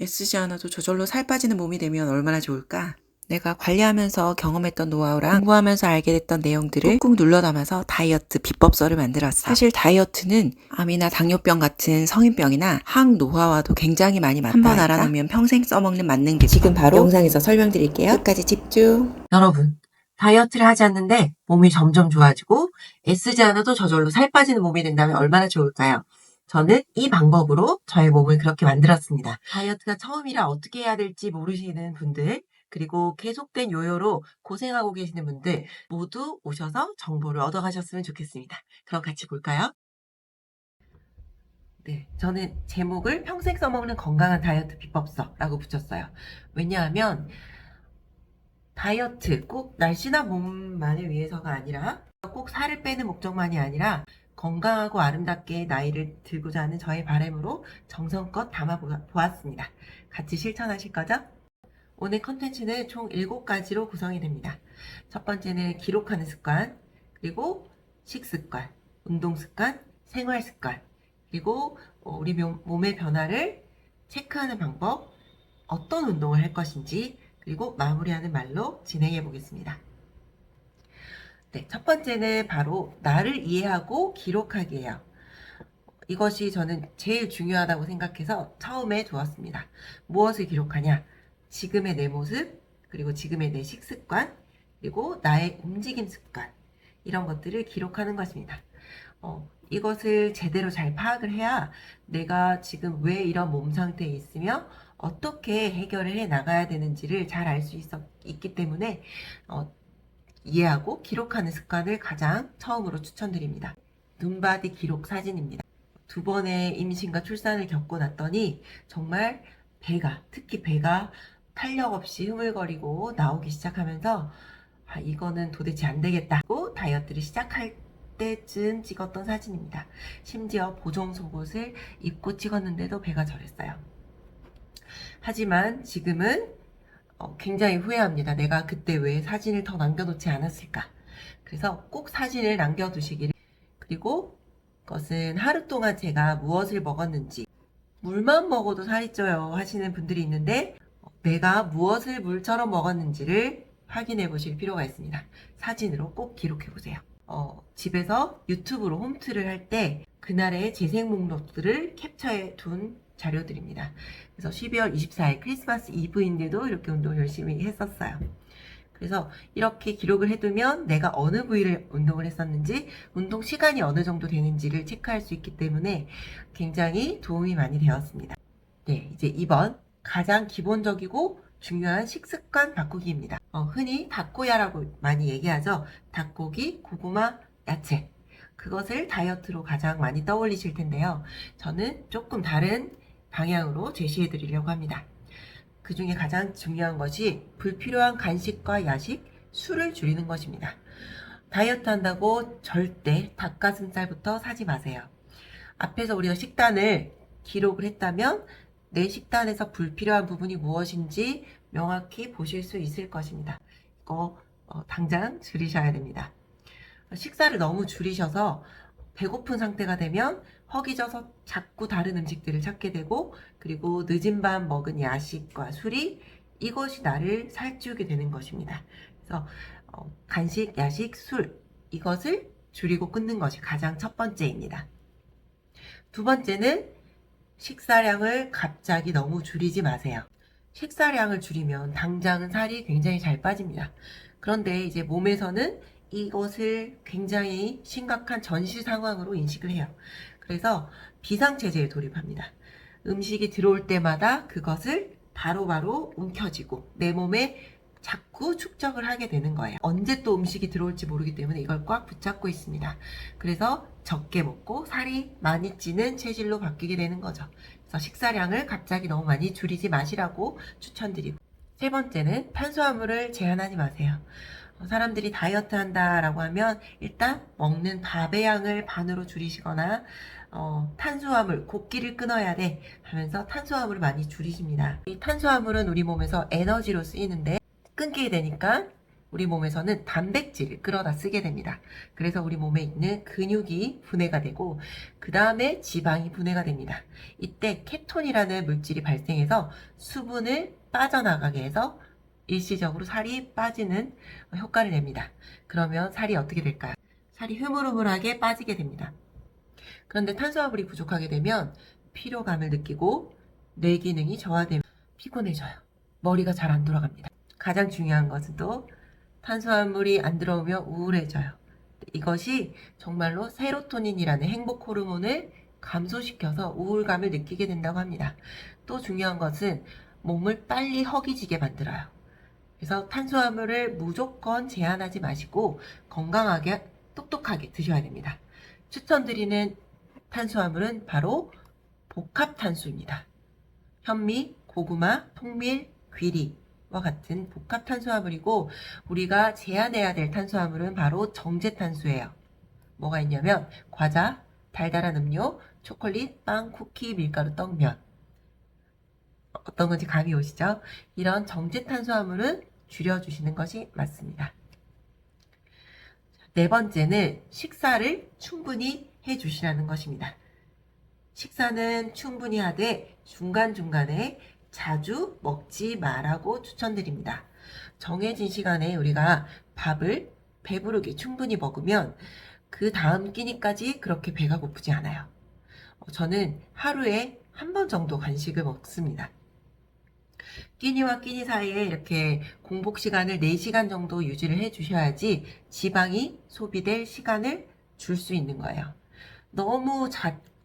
애쓰지 않아도 저절로 살 빠지는 몸이 되면 얼마나 좋을까? 내가 관리하면서 경험했던 노하우랑 공부하면서 알게 됐던 내용들을 꾹꾹 눌러 담아서 다이어트 비법서를 만들었어. 사실 다이어트는 암이나 당뇨병 같은 성인병이나 항노화와도 굉장히 많이 맞닿아 있다. 한 번 알아놓으면 평생 써먹는 만능 비법. 지금 바로 영상에서 설명드릴게요. 끝까지 집중. 여러분, 다이어트를 하지 않는데 몸이 점점 좋아지고 애쓰지 않아도 저절로 살 빠지는 몸이 된다면 얼마나 좋을까요? 저는 이 방법으로 저의 몸을 그렇게 만들었습니다. 다이어트가 처음이라 어떻게 해야 될지 모르시는 분들, 그리고 계속된 요요로 고생하고 계시는 분들 모두 오셔서 정보를 얻어가셨으면 좋겠습니다. 그럼 같이 볼까요? 네, 저는 제목을 평생 써먹는 건강한 다이어트 비법서라고 붙였어요. 왜냐하면 다이어트 꼭 날씬한 몸만을 위해서가 아니라 꼭 살을 빼는 목적만이 아니라 건강하고 아름답게 나이를 들고자 하는 저의 바람으로 정성껏 담아보았습니다. 같이 실천하실 거죠? 오늘 컨텐츠는 총 7가지로 구성이 됩니다. 첫 번째는 기록하는 습관, 그리고 식습관, 운동습관, 생활습관, 그리고 우리 몸의 변화를 체크하는 방법, 어떤 운동을 할 것인지, 그리고 마무리하는 말로 진행해 보겠습니다. 네, 첫 번째는 바로 나를 이해하고 기록하기예요. 이것이 저는 제일 중요하다고 생각해서 처음에 두었습니다. 무엇을 기록하냐? 지금의 내 모습, 그리고 지금의 내 식습관, 그리고 나의 움직임 습관, 이런 것들을 기록하는 것입니다. 이것을 제대로 잘 파악을 해야 내가 지금 왜 이런 몸 상태에 있으며 어떻게 해결을 해 나가야 되는지를 잘 알 수 있기 때문에 이해하고 기록하는 습관을 가장 처음으로 추천드립니다. 눈바디 기록 사진입니다. 2번의 임신과 출산을 겪고 났더니 정말 특히 배가 탄력 없이 흐물거리고 나오기 시작하면서 이거는 도대체 안 되겠다 하고 다이어트를 시작할 때쯤 찍었던 사진입니다. 심지어 보정 속옷을 입고 찍었는데도 배가 저랬어요. 하지만 지금은 굉장히 후회합니다. 내가 그때 왜 사진을 더 남겨놓지 않았을까. 그래서 꼭 사진을 남겨두시기를. 그리고 그것은 하루 동안 제가 무엇을 먹었는지, 물만 먹어도 살이 쪄요 하시는 분들이 있는데 내가 무엇을 물처럼 먹었는지를 확인해 보실 필요가 있습니다. 사진으로 꼭 기록해 보세요. 집에서 유튜브로 홈트를 할 때 그날의 재생 목록들을 캡처해 둔 자료들입니다. 그래서 12월 24일 크리스마스 이브인데도 이렇게 운동 열심히 했었어요. 그래서 이렇게 기록을 해두면 내가 어느 부위를 운동을 했었는지, 운동 시간이 어느 정도 되는지를 체크할 수 있기 때문에 굉장히 도움이 많이 되었습니다. 네, 이제 2번 가장 기본적이고 중요한 식습관 바꾸기입니다. 흔히 닭고야라고 많이 얘기하죠. 닭고기, 고구마, 야채. 그것을 다이어트로 가장 많이 떠올리실 텐데요. 저는 조금 다른 방향으로 제시해 드리려고 합니다. 그 중에 가장 중요한 것이 불필요한 간식과 야식, 술을 줄이는 것입니다. 다이어트 한다고 절대 닭가슴살부터 사지 마세요. 앞에서 우리가 식단을 기록을 했다면 내 식단에서 불필요한 부분이 무엇인지 명확히 보실 수 있을 것입니다. 이거 당장 줄이셔야 됩니다. 식사를 너무 줄이셔서 배고픈 상태가 되면 허기져서 자꾸 다른 음식들을 찾게 되고, 그리고 늦은 밤 먹은 야식과 술이 이것이 나를 살찌우게 되는 것입니다. 그래서 간식, 야식, 술 이것을 줄이고 끊는 것이 가장 첫 번째입니다. 두 번째는 식사량을 갑자기 너무 줄이지 마세요. 식사량을 줄이면 당장은 살이 굉장히 잘 빠집니다. 그런데 이제 몸에서는 이것을 굉장히 심각한 전시 상황으로 인식을 해요. 그래서 비상체제에 돌입합니다. 음식이 들어올 때마다 그것을 바로바로 움켜쥐고 내 몸에 자꾸 축적을 하게 되는 거예요. 언제 또 음식이 들어올지 모르기 때문에 이걸 꽉 붙잡고 있습니다. 그래서 적게 먹고 살이 많이 찌는 체질로 바뀌게 되는 거죠. 그래서 식사량을 갑자기 너무 많이 줄이지 마시라고 추천드리고, 세 번째는 탄수화물을 제한하지 마세요. 사람들이 다이어트 한다라고 하면 일단 먹는 밥의 양을 반으로 줄이시거나 탄수화물, 고기를 끊어야 돼 하면서 탄수화물을 많이 줄이십니다. 이 탄수화물은 우리 몸에서 에너지로 쓰이는데 끊게 되니까 우리 몸에서는 단백질을 끌어다 쓰게 됩니다. 그래서 우리 몸에 있는 근육이 분해가 되고 그 다음에 지방이 분해가 됩니다. 이때 케톤이라는 물질이 발생해서 수분을 빠져나가게 해서 일시적으로 살이 빠지는 효과를 냅니다. 그러면 살이 어떻게 될까요? 살이 흐물흐물하게 빠지게 됩니다. 그런데 탄수화물이 부족하게 되면 피로감을 느끼고 뇌 기능이 저하되면 피곤해져요. 머리가 잘 안 돌아갑니다. 가장 중요한 것은 또 탄수화물이 안 들어오면 우울해져요. 이것이 정말로 세로토닌이라는 행복 호르몬을 감소시켜서 우울감을 느끼게 된다고 합니다. 또 중요한 것은 몸을 빨리 허기지게 만들어요. 그래서 탄수화물을 무조건 제한하지 마시고 건강하게 똑똑하게 드셔야 됩니다. 추천드리는 탄수화물은 바로 복합탄수입니다. 현미, 고구마, 통밀, 귀리와 같은 복합탄수화물이고 우리가 제한해야 될 탄수화물은 바로 정제탄수예요. 뭐가 있냐면 과자, 달달한 음료, 초콜릿, 빵, 쿠키, 밀가루, 떡, 면. 어떤 건지 감이 오시죠? 이런 정제탄수화물은 줄여주시는 것이 맞습니다. 네 번째는 식사를 충분히 해주시라는 것입니다. 식사는 충분히 하되 중간중간에 자주 먹지 말라고 추천드립니다. 정해진 시간에 우리가 밥을 배부르게 충분히 먹으면 그 다음 끼니까지 그렇게 배가 고프지 않아요. 저는 하루에 한 번 정도 간식을 먹습니다. 끼니와 끼니 사이에 이렇게 공복 시간을 4시간 정도 유지를 해 주셔야지 지방이 소비될 시간을 줄 수 있는 거예요. 너무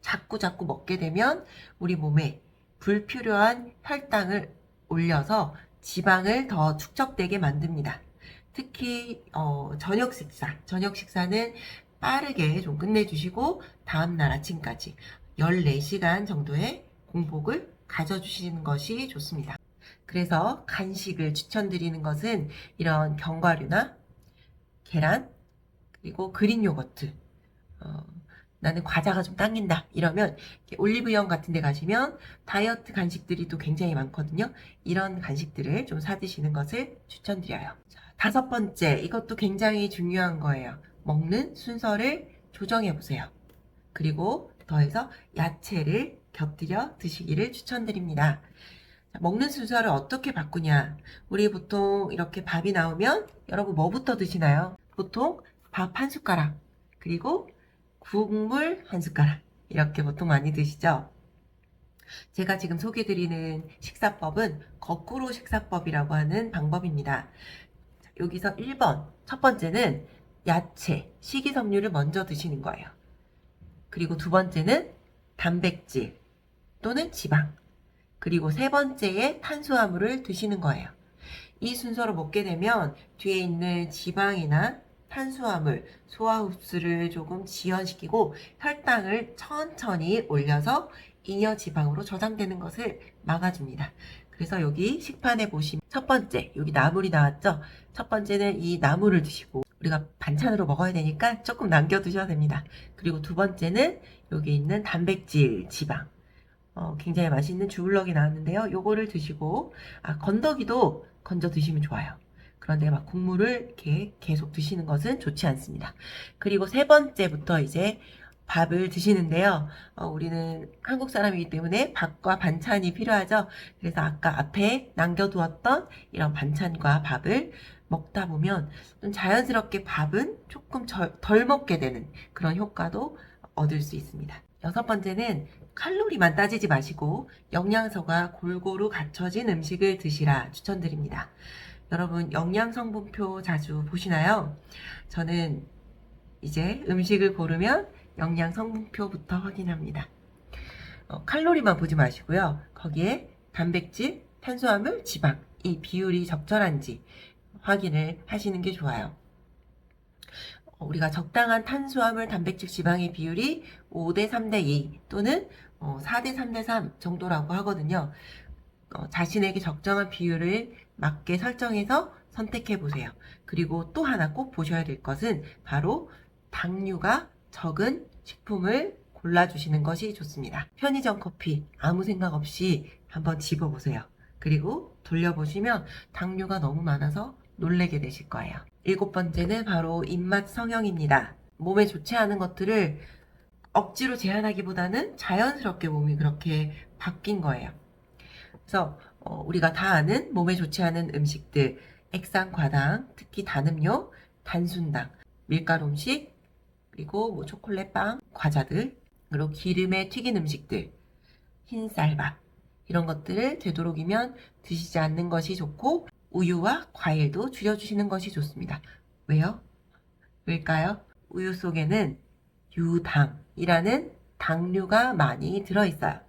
자꾸 먹게 되면 우리 몸에 불필요한 혈당을 올려서 지방을 더 축적되게 만듭니다. 특히 저녁 식사는 빠르게 좀 끝내주시고 다음날 아침까지 14시간 정도의 공복을 가져주시는 것이 좋습니다. 그래서 간식을 추천드리는 것은 이런 견과류나 계란 그리고 그릭 요거트 나는 과자가 좀 당긴다 이러면 올리브영 같은 데 가시면 다이어트 간식들이 또 굉장히 많거든요. 이런 간식들을 좀 사드시는 것을 추천드려요. 자, 5번째, 이것도 굉장히 중요한 거예요. 먹는 순서를 조정해 보세요. 그리고 더해서 야채를 곁들여 드시기를 추천드립니다. 자, 먹는 순서를 어떻게 바꾸냐? 우리 보통 이렇게 밥이 나오면 여러분 뭐부터 드시나요? 보통 밥 한 숟가락 그리고 국물 한 숟가락 이렇게 보통 많이 드시죠? 제가 지금 소개드리는 식사법은 거꾸로 식사법이라고 하는 방법입니다. 자, 여기서 1번 첫 번째는 야채, 식이섬유를 먼저 드시는 거예요. 그리고 두 번째는 단백질 또는 지방 그리고 세 번째에 탄수화물을 드시는 거예요. 이 순서로 먹게 되면 뒤에 있는 지방이나 탄수화물, 소화 흡수를 조금 지연시키고 혈당을 천천히 올려서 잉여 지방으로 저장되는 것을 막아줍니다. 그래서 여기 식판에 보시면 첫 번째, 여기 나물이 나왔죠? 첫 번째는 이 나물을 드시고 우리가 반찬으로 먹어야 되니까 조금 남겨두셔야 됩니다. 그리고 두 번째는 여기 있는 단백질, 지방. 굉장히 맛있는 주물럭이 나왔는데요. 요거를 드시고 건더기도 건져 드시면 좋아요. 그런데 막 국물을 이렇게 계속 드시는 것은 좋지 않습니다. 그리고 세 번째부터 이제 밥을 드시는데요. 우리는 한국 사람이기 때문에 밥과 반찬이 필요하죠. 그래서 아까 앞에 남겨두었던 이런 반찬과 밥을 먹다 보면 좀 자연스럽게 밥은 조금 덜 먹게 되는 그런 효과도 얻을 수 있습니다. 6번째는 칼로리만 따지지 마시고 영양소가 골고루 갖춰진 음식을 드시라 추천드립니다. 여러분 영양성분표 자주 보시나요? 저는 이제 음식을 고르면 영양성분표부터 확인합니다. 칼로리만 보지 마시고요. 거기에 단백질, 탄수화물, 지방 이 비율이 적절한지 확인을 하시는 게 좋아요. 우리가 적당한 탄수화물, 단백질, 지방의 비율이 5대 3대 2 또는 4대 3대 3 정도라고 하거든요. 자신에게 적정한 비율을 맞게 설정해서 선택해 보세요. 그리고 또 하나 꼭 보셔야 될 것은 바로 당류가 적은 식품을 골라주시는 것이 좋습니다. 편의점 커피 아무 생각 없이 한번 집어보세요. 그리고 돌려보시면 당류가 너무 많아서 놀라게 되실 거예요. 7번째는 바로 입맛 성형입니다. 몸에 좋지 않은 것들을 억지로 제한하기보다는 자연스럽게 몸이 그렇게 바뀐 거예요. 그래서 우리가 다 아는 몸에 좋지 않은 음식들, 액상, 과당, 특히 단음료, 단순당, 밀가루 음식, 그리고 뭐 초콜릿, 빵, 과자들, 그리고 기름에 튀긴 음식들, 흰쌀밥, 이런 것들을 되도록이면 드시지 않는 것이 좋고, 우유와 과일도 줄여주시는 것이 좋습니다. 왜요? 왜일까요? 우유 속에는 유당이라는 당류가 많이 들어있어요.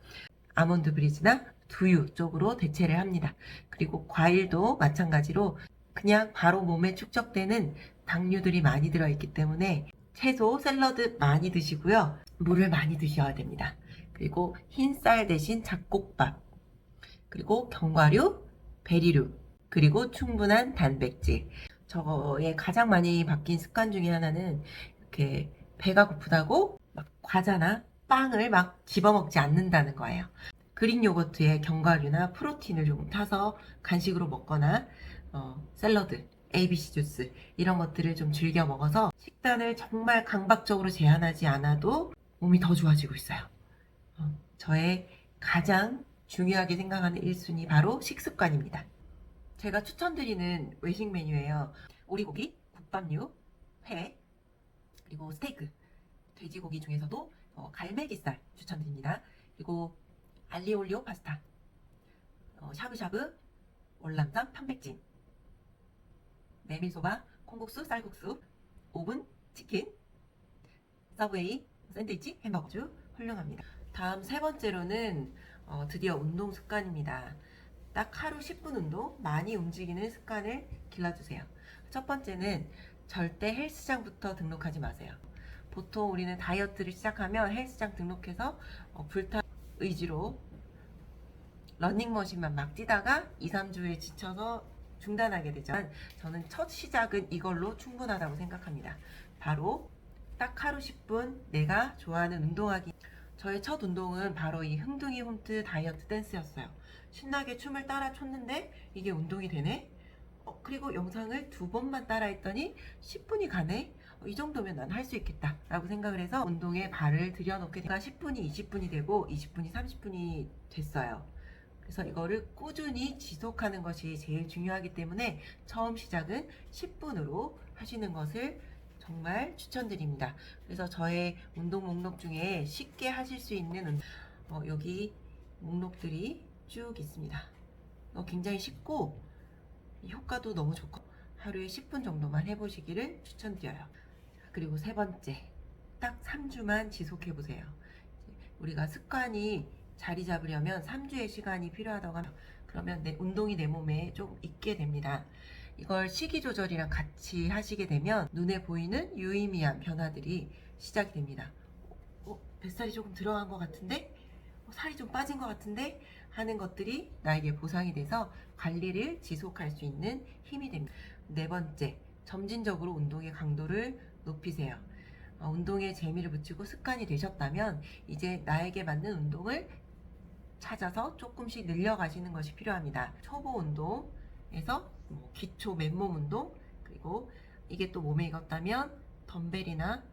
아몬드 브리즈나 두유 쪽으로 대체를 합니다. 그리고 과일도 마찬가지로 그냥 바로 몸에 축적되는 당류들이 많이 들어있기 때문에 채소, 샐러드 많이 드시고요. 물을 많이 드셔야 됩니다. 그리고 흰쌀 대신 잡곡밥, 그리고 견과류, 베리류, 그리고 충분한 단백질. 저의 가장 많이 바뀐 습관 중에 하나는 이렇게 배가 고프다고 막 과자나 빵을 막 집어먹지 않는다는 거예요. 그릭 요거트에 견과류나 프로틴을 조금 타서 간식으로 먹거나 샐러드, ABC 주스 이런 것들을 좀 즐겨 먹어서 식단을 정말 강박적으로 제한하지 않아도 몸이 더 좋아지고 있어요. 저의 가장 중요하게 생각하는 1순위 바로 식습관입니다. 제가 추천드리는 외식 메뉴예요. 오리고기, 국밥류, 회, 그리고 스테이크, 돼지고기 중에서도 갈매기살 추천드립니다. 그리고 알리올리오 파스타, 샤브샤브, 월남쌈, 편백찜, 메밀소바, 콩국수, 쌀국수, 오븐, 치킨, 서브웨이, 샌드위치, 햄버거주 훌륭합니다. 다음 3번째로는 드디어 운동 습관입니다. 딱 하루 10분 운동, 많이 움직이는 습관을 길러주세요. 첫 번째는 절대 헬스장부터 등록하지 마세요. 보통 우리는 다이어트를 시작하면 헬스장 등록해서 불타 의지로 러닝머신만 막 뛰다가 2, 3주에 지쳐서 중단하게 되죠. 저는 첫 시작은 이걸로 충분하다고 생각합니다. 바로 딱 하루 10분 내가 좋아하는 운동하기. 저의 첫 운동은 바로 이 흥둥이 홈트 다이어트 댄스였어요. 신나게 춤을 따라 췄는데 이게 운동이 되네? 그리고 영상을 2번만 따라 했더니 10분이 가네? 이 정도면 난 할 수 있겠다 라고 생각을 해서 운동에 발을 들여놓게 되니까 10분이 20분이 되고 20분이 30분이 됐어요. 그래서 이거를 꾸준히 지속하는 것이 제일 중요하기 때문에 처음 시작은 10분으로 하시는 것을 정말 추천드립니다. 그래서 저의 운동 목록 중에 쉽게 하실 수 있는 여기 목록들이 쭉 있습니다. 굉장히 쉽고 효과도 너무 좋고 하루에 10분 정도만 해보시기를 추천드려요. 그리고 3번째, 딱 3주만 지속해보세요. 우리가 습관이 자리 잡으려면 3주의 시간이 필요하다고 하면 그러면 운동이 내 몸에 좀 있게 됩니다. 이걸 식이 조절이랑 같이 하시게 되면 눈에 보이는 유의미한 변화들이 시작이 됩니다. 뱃살이 조금 들어간 것 같은데? 살이 좀 빠진 것 같은데? 하는 것들이 나에게 보상이 돼서 관리를 지속할 수 있는 힘이 됩니다. 4번째, 점진적으로 운동의 강도를 높이세요. 운동에 재미를 붙이고 습관이 되셨다면 이제 나에게 맞는 운동을 찾아서 조금씩 늘려가시는 것이 필요합니다. 초보 운동에서 기초 맨몸 운동, 그리고 이게 또 몸에 익었다면 덤벨이나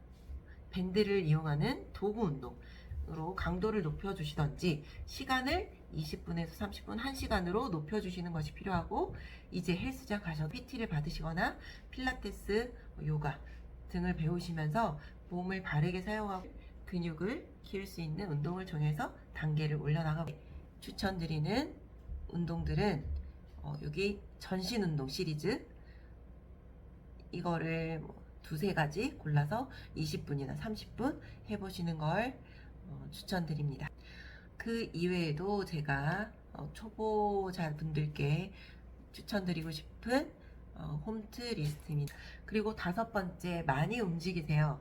밴드를 이용하는 도구 운동으로 강도를 높여주시던지 시간을 20분에서 30분, 1시간으로 높여주시는 것이 필요하고 이제 헬스장 가셔서 PT를 받으시거나 필라테스, 요가 등을 배우시면서 몸을 바르게 사용하고 근육을 키울 수 있는 운동을 정해서 단계를 올려나가고 추천드리는 운동들은 여기 전신 운동 시리즈 이거를 2-3가지 골라서 20분이나 30분 해보시는 걸 추천드립니다. 그 이외에도 제가 초보자분들께 추천드리고 싶은 홈트 리스트입니다. 그리고 5번째, 많이 움직이세요.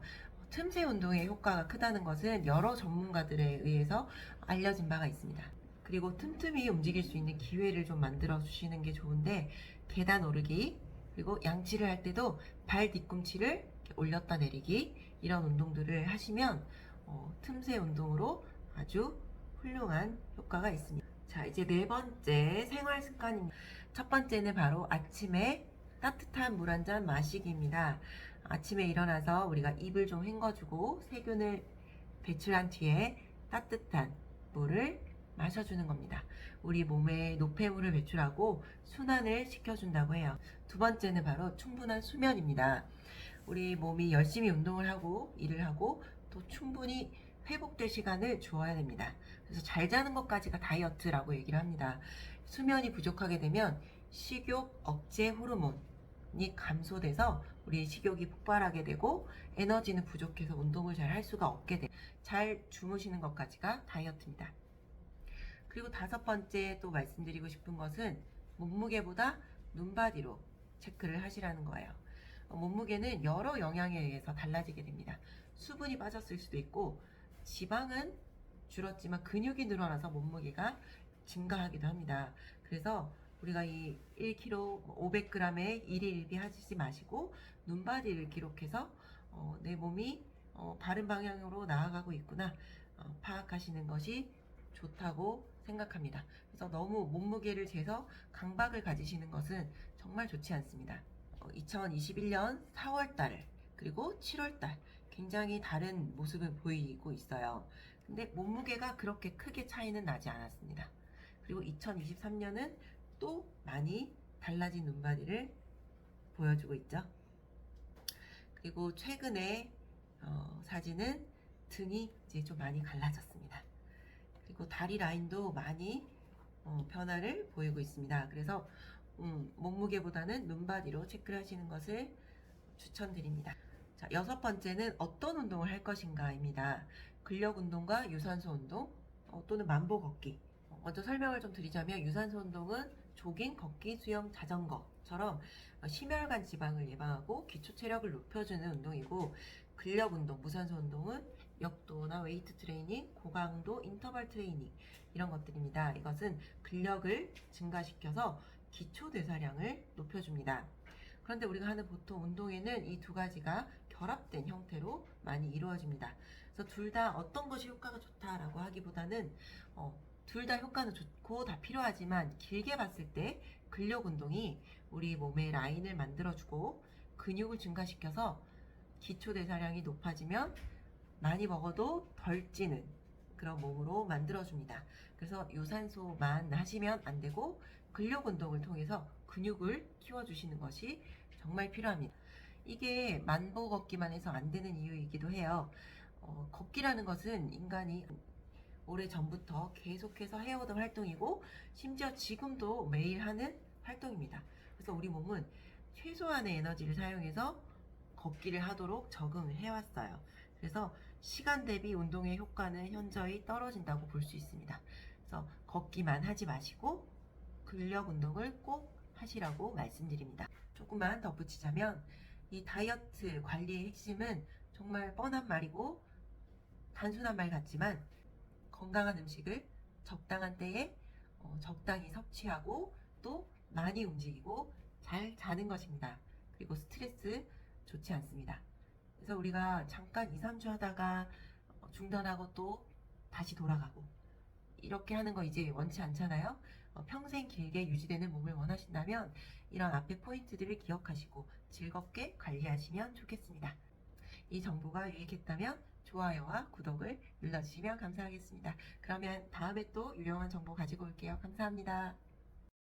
틈새 운동의 효과가 크다는 것은 여러 전문가들에 의해서 알려진 바가 있습니다. 그리고 틈틈이 움직일 수 있는 기회를 좀 만들어 주시는 게 좋은데 계단 오르기, 그리고 양치를 할 때도 발 뒤꿈치를 이렇게 올렸다 내리기 이런 운동들을 하시면 틈새 운동으로 아주 훌륭한 효과가 있습니다. 자, 이제 4번째 생활 습관입니다. 첫 번째는 바로 아침에 따뜻한 물 한 잔 마시기입니다. 아침에 일어나서 우리가 입을 좀 헹궈주고 세균을 배출한 뒤에 따뜻한 물을 마셔주는 겁니다. 우리 몸에 노폐물을 배출하고 순환을 시켜준다고 해요. 두 번째는 바로 충분한 수면입니다. 우리 몸이 열심히 운동을 하고 일을 하고 또 충분히 회복될 시간을 주어야 됩니다. 그래서 잘 자는 것까지가 다이어트라고 얘기를 합니다. 수면이 부족하게 되면 식욕 억제 호르몬이 감소돼서 우리 식욕이 폭발하게 되고 에너지는 부족해서 운동을 잘 할 수가 없게 돼요. 잘 주무시는 것까지가 다이어트입니다. 그리고 다섯 번째 또 말씀드리고 싶은 것은 몸무게보다 눈바디로 체크를 하시라는 거예요. 몸무게는 여러 영향에 의해서 달라지게 됩니다. 수분이 빠졌을 수도 있고 지방은 줄었지만 근육이 늘어나서 몸무게가 증가하기도 합니다. 그래서 우리가 이 1kg 500g에 1일 1비 하지 마시고 눈바디를 기록해서 내 몸이 바른 방향으로 나아가고 있구나 파악하시는 것이 좋다고 생각합니다. 그래서 너무 몸무게를 재서 강박을 가지시는 것은 정말 좋지 않습니다. 2021년 4월달 그리고 7월달 굉장히 다른 모습을 보이고 있어요. 근데 몸무게가 그렇게 크게 차이는 나지 않았습니다. 그리고 2023년은 또 많이 달라진 눈바디를 보여주고 있죠. 그리고 최근에 사진은 등이 이제 좀 많이 갈라졌습니다. 그리고 다리 라인도 많이 변화를 보이고 있습니다. 그래서 몸무게보다는 눈바디로 체크를 하시는 것을 추천드립니다. 자, 여섯 번째는 어떤 운동을 할 것인가입니다. 근력 운동과 유산소 운동 또는 만보 걷기. 먼저 설명을 좀 드리자면 유산소 운동은 조깅, 걷기, 수영, 자전거처럼 심혈관 지방을 예방하고 기초 체력을 높여주는 운동이고 근력 운동, 무산소 운동은 역도나 웨이트 트레이닝, 고강도 인터벌 트레이닝 이런 것들입니다. 이것은 근력을 증가시켜서 기초 대사량을 높여줍니다. 그런데 우리가 하는 보통 운동에는 이 두 가지가 결합된 형태로 많이 이루어집니다. 그래서 둘 다 어떤 것이 효과가 좋다라고 하기보다는 둘 다 효과는 좋고 다 필요하지만 길게 봤을 때 근력 운동이 우리 몸의 라인을 만들어주고 근육을 증가시켜서 기초 대사량이 높아지면 많이 먹어도 덜 찌는 그런 몸으로 만들어줍니다. 그래서 유산소만 하시면 안 되고 근력 운동을 통해서 근육을 키워주시는 것이 정말 필요합니다. 이게 만보 걷기만 해서 안 되는 이유이기도 해요. 걷기라는 것은 인간이 오래 전부터 계속해서 해오던 활동이고 심지어 지금도 매일 하는 활동입니다. 그래서 우리 몸은 최소한의 에너지를 사용해서 걷기를 하도록 적응을 해왔어요. 그래서 시간 대비 운동의 효과는 현저히 떨어진다고 볼 수 있습니다. 그래서 걷기만 하지 마시고 근력 운동을 꼭 하시라고 말씀드립니다. 조금만 덧붙이자면 이 다이어트 관리의 핵심은 정말 뻔한 말이고 단순한 말 같지만 건강한 음식을 적당한 때에 적당히 섭취하고 또 많이 움직이고 잘 자는 것입니다. 그리고 스트레스 좋지 않습니다. 그래서 우리가 잠깐 2, 3주 하다가 중단하고 또 다시 돌아가고 이렇게 하는 거 이제 원치 않잖아요. 평생 길게 유지되는 몸을 원하신다면 이런 앞에 포인트들을 기억하시고 즐겁게 관리하시면 좋겠습니다. 이 정보가 유익했다면 좋아요와 구독을 눌러주시면 감사하겠습니다. 그러면 다음에 또 유용한 정보 가지고 올게요. 감사합니다.